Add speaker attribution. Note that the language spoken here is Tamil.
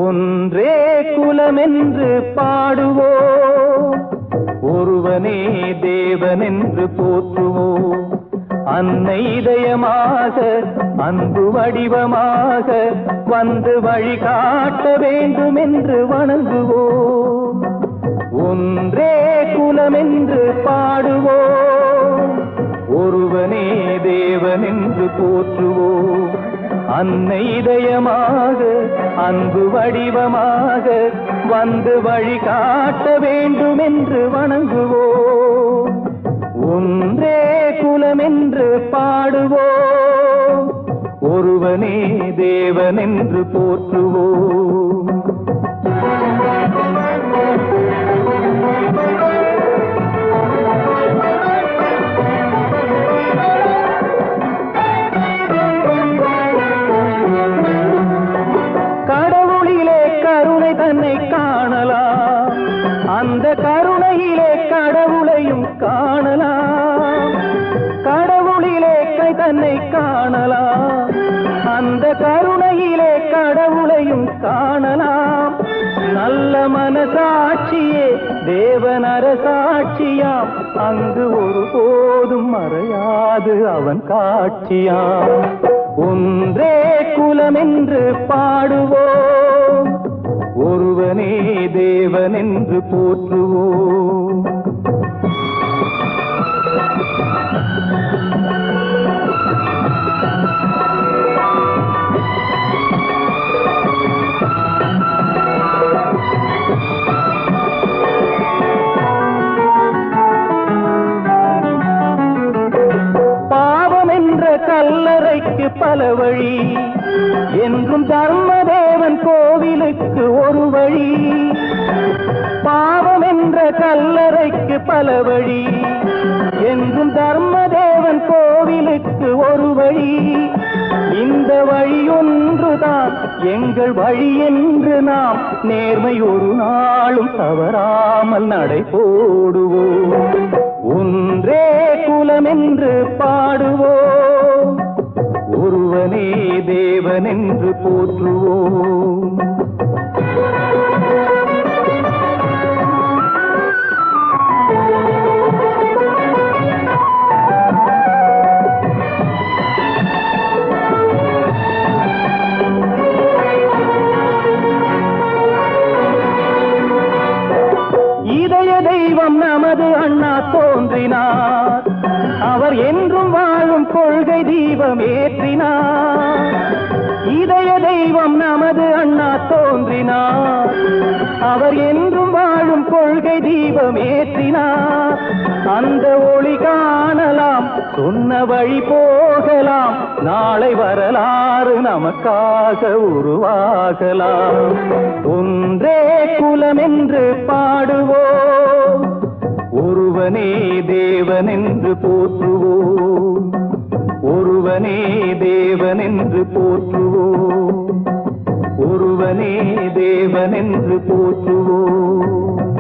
Speaker 1: ஒன்றே குலமென்று பாடுவோம், ஒருவனே தேவனென்று போற்றுவோம். அன்னை இதயமாக அன்பு வடிவமாக வந்து வழிகாட்ட வேண்டும் என்று வணங்குவோம். ஒன்றே குலமென்று பாடுவோம், ஒருவனே தேவனென்று போற்றுவோம். அன்னை இதயமாக அன்பு வடிவமாக வந்து வழிகாட்ட வேண்டும் என்று வணங்குவோம். ஒன்றே குலமென்று பாடுவோம், ஒருவனே தேவனென்று போற்றுவோம். கடவுளிலே கருணை தன்னை காணலாம், அந்த கருணையிலே கடவுளையும் காணலாம். கடவுளிலே கை தன்னை காணலாம், அந்த கருணையிலே கடவுளையும் காணலாம். நல்ல மனசாட்சியே தேவனர சாட்சியாம், அங்கு ஒருபோதும் மறையாது அவன் காட்சியாம். ஒன்றே குலமென்று பாடுவோம், ஒருவனே தேவனென்று போற்றுவோம். பாவம் என்ற கல்லறைக்கு பல வழி, என்றும் தர்மதேவன் கோவிலுக்கு ஒரு வழி. பாவம் என்ற கல்லறைக்கு பல வழி, என்றும் தர்மதேவன் கோவிலுக்கு ஒரு வழி. இந்த வழி ஒன்றுதான் எங்கள் வழி என்று நாம் நேர்மை ஒரு நாளும் தவறாமல் நடை போடுவோம். ஒன்றே குலமென்று பாடுவோம், ஒருவனே தேவனென்று போற்றுவோம். இதய தெய்வம் நமது அண்ணா தோன்றினார், அவர் என்றும் வாழும் கொள்கை தீபம் ஏற்றினார். இதய தெய்வம் நமது அண்ணா தோன்றினார், அவர் என்றும் வாழும் கொள்கை தீபம் ஏற்றினார். அந்த ஒளி காணலாம், சொன்ன வழி போகலாம், நாளை வரலாறு நமக்காக உருவாகலாம். ஒன்றே குலமென்று பாடுவோம், ஒருவனே தேவனென்று போற்றுவோம். ஒருவனே தேவனென்று போற்றுவோம், ஒருவனே தேவனென்று போற்றுவோம்.